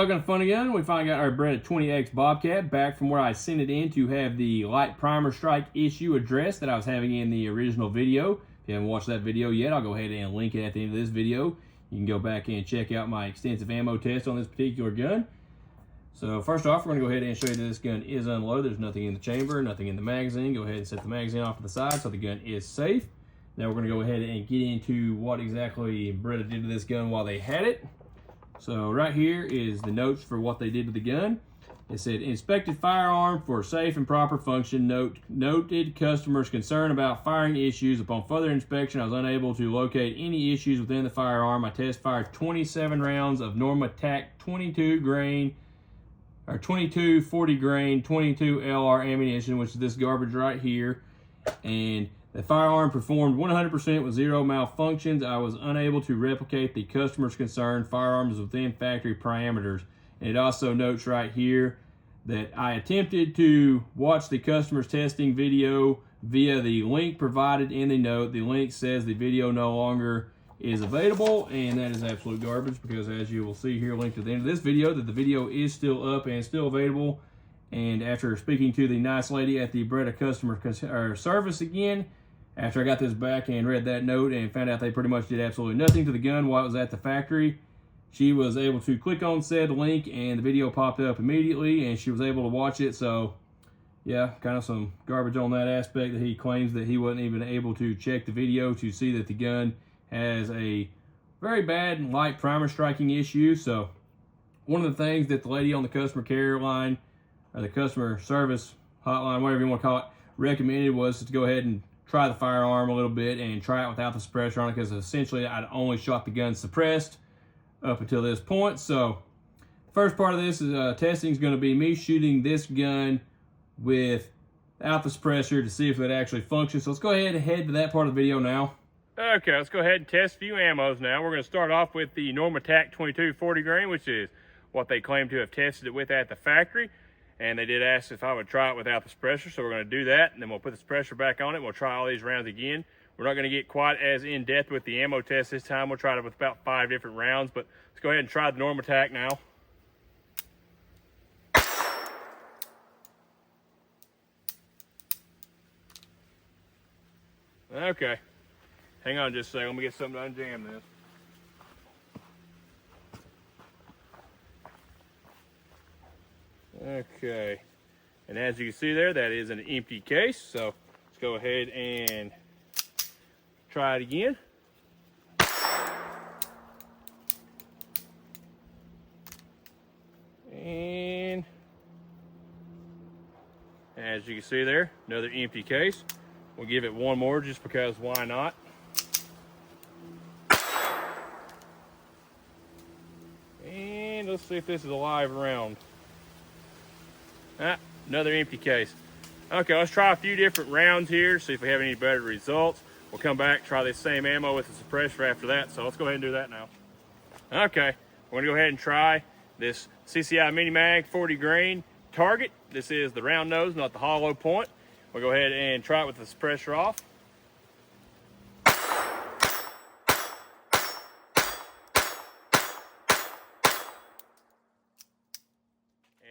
Welcome to FunNGun. We finally got our Beretta 20x Bobcat back from where I sent it in to have the light primer strike issue addressed that I was having in the original video. If you haven't watched that video yet, I'll go ahead and link it at the end of this video. You can go back and check out my extensive ammo test on this particular gun. So first off, we're going to go ahead and show you that this gun is unloaded. There's nothing in the chamber, nothing in the magazine. Go ahead and set the magazine off to the side so the gun is safe. Now we're going to go ahead and get into what exactly Beretta did to this gun while they had it. So right here is the notes for what they did to the gun. It said, inspected firearm for safe and proper function. Noted customers concerned about firing issues. Upon further inspection, I was unable to locate any issues within the firearm. I test fired 27 rounds of Norma TAC 22 grain, or 22 40 grain, 22 LR ammunition, which is this garbage right here. And the firearm performed 100% with zero malfunctions. I was unable to replicate the customer's concern. Firearm is within factory parameters. And it also notes right here that I attempted to watch the customer's testing video via the link provided in the note. The link says the video no longer is available, and that is absolute garbage because, as you will see here linked at the end of this video, that the video is still up and still available. And after speaking to the nice lady at the Beretta customer service again, after I got this back and read that note and found out they pretty much did absolutely nothing to the gun while it was at the factory, she was able to click on said link and the video popped up immediately and she was able to watch it. So yeah, kind of some garbage on that aspect, that he claims that he wasn't even able to check the video to see that the gun has a very bad light primer striking issue. So one of the things that the lady on the customer care line, or the customer service hotline, whatever you want to call it, recommended was to go ahead and try the firearm a little bit and try it without the suppressor on it, because essentially I'd only shot the gun suppressed up until this point. So first part of this is testing is going to be me shooting this gun without the suppressor to see if it actually functions. So let's go ahead and head to that part of the video now. Okay, let's go ahead and test a few ammos now. We're going to start off with the Norma TAC 22 40 grain, which is what they claim to have tested it with at the factory. And they did ask if I would try it without the suppressor, so we're going to do that, and then we'll put the suppressor back on it, and we'll try all these rounds again. We're not going to get quite as in-depth with the ammo test this time. We'll try it with about 5 different rounds, but let's go ahead and try the Norma TAC now. Okay, hang on just a second. Let me get something to unjam this. Okay, and as you can see there, that is an empty case. So let's go ahead and try it again. And as you can see there, another empty case. We'll give it one more just because why not? And let's see if this is a live round. Another empty case. Okay, let's try a few different rounds here, see if we have any better results. We'll come back, try this same ammo with the suppressor after that. So let's go ahead and do that now. Okay, we're gonna go ahead and try this CCI Mini Mag 40 grain target. This is the round nose, not the hollow point. We'll go ahead and try it with the suppressor off.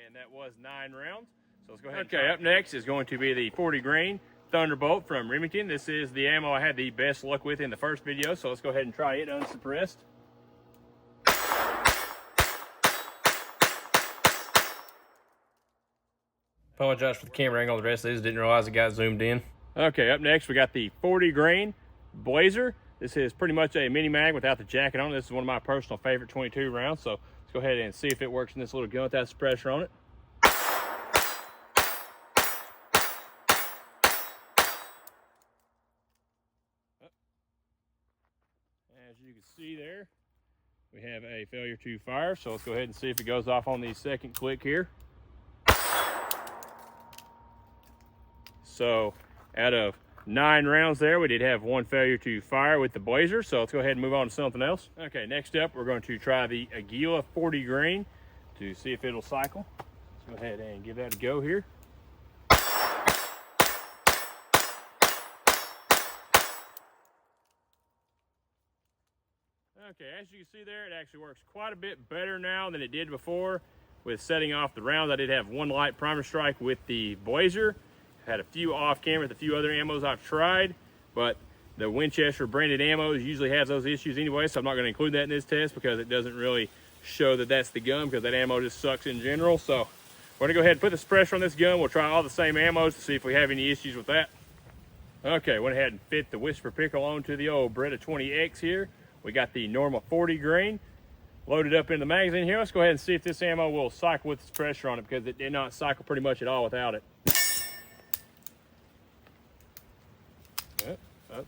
And that was 9 rounds. So let's go ahead. Okay, up next is going to be the 40 grain Thunderbolt from Remington. This is the ammo I had the best luck with in the first video, so let's go ahead and try it unsuppressed. Apologize for the camera angle. The rest of these didn't realize it got zoomed in. Okay, up next we got the 40 grain Blazer. This is pretty much a mini mag without the jacket on it. This is one of my personal favorite 22 rounds, so let's go ahead and see if it works in this little gun without suppressor on it. As you can see there, we have a failure to fire, so let's go ahead and see if it goes off on the second click here. So out of 9 rounds there, we did have 1 failure to fire with the Blazer, so let's go ahead and move on to something else. Okay, next up we're going to try the Aguila 40 grain to see if it'll cycle. Let's go ahead and give that a go here. Okay, as you can see there, it actually works quite a bit better now than it did before with setting off the rounds. I did have one light primer strike with the Blazer. Had a few off camera with a few other ammos I've tried, but the Winchester branded ammos usually has those issues anyway, so I'm not going to include that in this test because it doesn't really show that that's the gun, because that ammo just sucks in general. So we're going to go ahead and put the suppressor on this gun. We'll try all the same ammos to see if we have any issues with that. Okay, went ahead and fit the Whisper Pickle onto the old Beretta 20x here. We got the normal 40 grain loaded up in the magazine here. Let's go ahead and see if this ammo will cycle with this pressure on it, because it did not cycle pretty much at all without it. Up.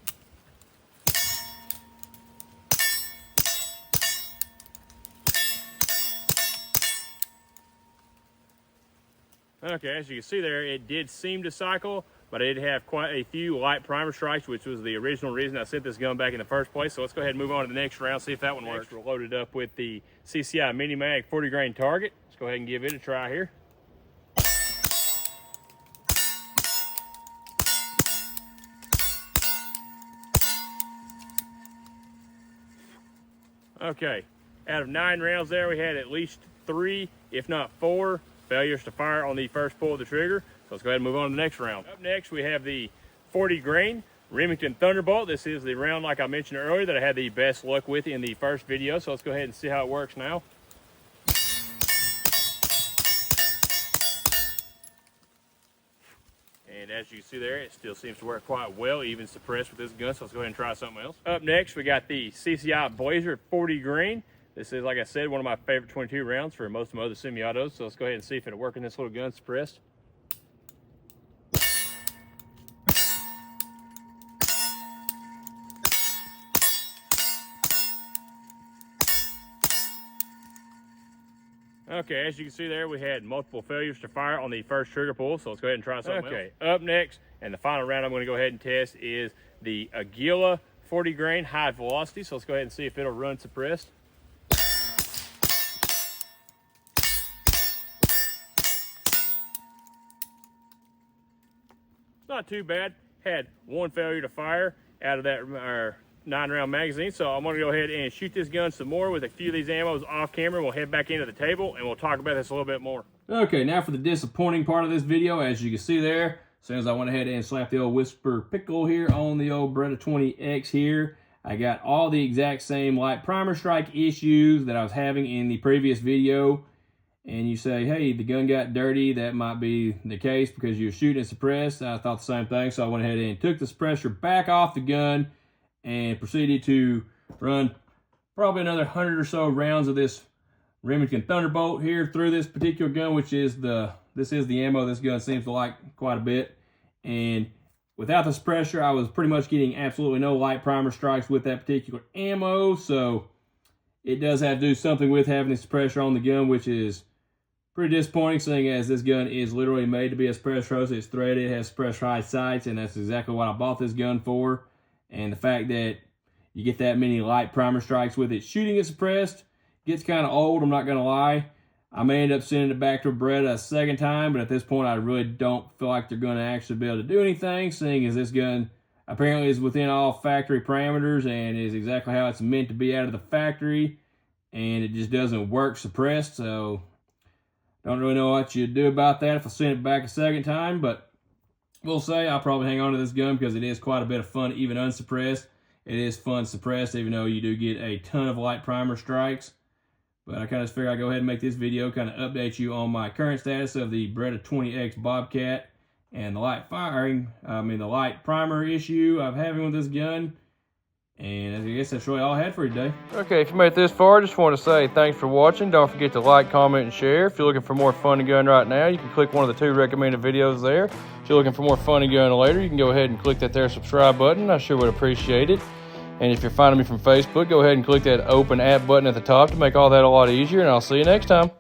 Okay, as you can see there, it did seem to cycle, but I did have quite a few light primer strikes, which was the original reason I sent this gun back in the first place. So let's go ahead and move on to the next round, see if that one works. We're loaded up with the CCI Mini Mag 40 grain target. Let's go ahead and give it a try here. Okay, out of 9 rounds there, we had at least 3, if not 4, failures to fire on the first pull of the trigger. So let's go ahead and move on to the next round. Up next, we have the 40 grain Remington Thunderbolt. This is the round, like I mentioned earlier, that I had the best luck with in the first video. So let's go ahead and see how it works now. And as you can see there, it still seems to work quite well, even suppressed with this gun. So let's go ahead and try something else. Up next, we got the CCI Blazer 40 grain. This is, like I said, one of my favorite 22 rounds for most of my other semi-autos. So let's go ahead and see if it'll work in this little gun suppressed. Okay, as you can see there, we had multiple failures to fire on the first trigger pull, so let's go ahead and try something else. Up next, and the final round I'm going to go ahead and test is the Aguila 40 grain high velocity, so let's go ahead and see if it'll run suppressed. Not too bad. Had one failure to fire out of that 9-round magazine, so I'm going to go ahead and shoot this gun some more with a few of these ammos off camera. We'll head back into the table and we'll talk about this a little bit more. Okay, now for the disappointing part of this video. As you can see there, as soon as I went ahead and slapped the old Whisper Pickle here on the old Beretta 20x here, I got all the exact same light primer strike issues that I was having in the previous video. And you say, hey, the gun got dirty. That might be the case because you're shooting it suppressed. I thought the same thing, so I went ahead and took the suppressor back off the gun and proceeded to run probably another 100 or so rounds of this Remington Thunderbolt here through this particular gun, which is this is the ammo this gun seems to like quite a bit. And without the suppressor, I was pretty much getting absolutely no light primer strikes with that particular ammo. So it does have to do something with having the suppressor on the gun, which is pretty disappointing, seeing as this gun is literally made to be a suppressor hose. It's threaded, it has suppressor high sights, and that's exactly what I bought this gun for. And the fact that you get that many light primer strikes with it shooting it suppressed gets kind of old, I'm not going to lie. I may end up sending it back to Beretta a second time, but at this point I really don't feel like they're going to actually be able to do anything, seeing as this gun apparently is within all factory parameters and is exactly how it's meant to be out of the factory, and it just doesn't work suppressed. So don't really know what you'd do about that if I send it back a second time, but we'll say I'll probably hang on to this gun because it is quite a bit of fun, even unsuppressed. It is fun suppressed, even though you do get a ton of light primer strikes. But I kind of figured I'd go ahead and make this video, kind of update you on my current status of the Beretta 20x Bobcat and the light primer issue I'm having with this gun. And I guess that's really all I had for you today. Okay, if you made it this far, just want to say thanks for watching. Don't forget to like, comment, and share. If you're looking for more Fun and Gun right now, you can click one of the 2 recommended videos there. If you're looking for more Fun and Gun later, you can go ahead and click that there subscribe button. I sure would appreciate it. And if you're finding me from Facebook, go ahead and click that open app button at the top to make all that a lot easier. And I'll see you next time.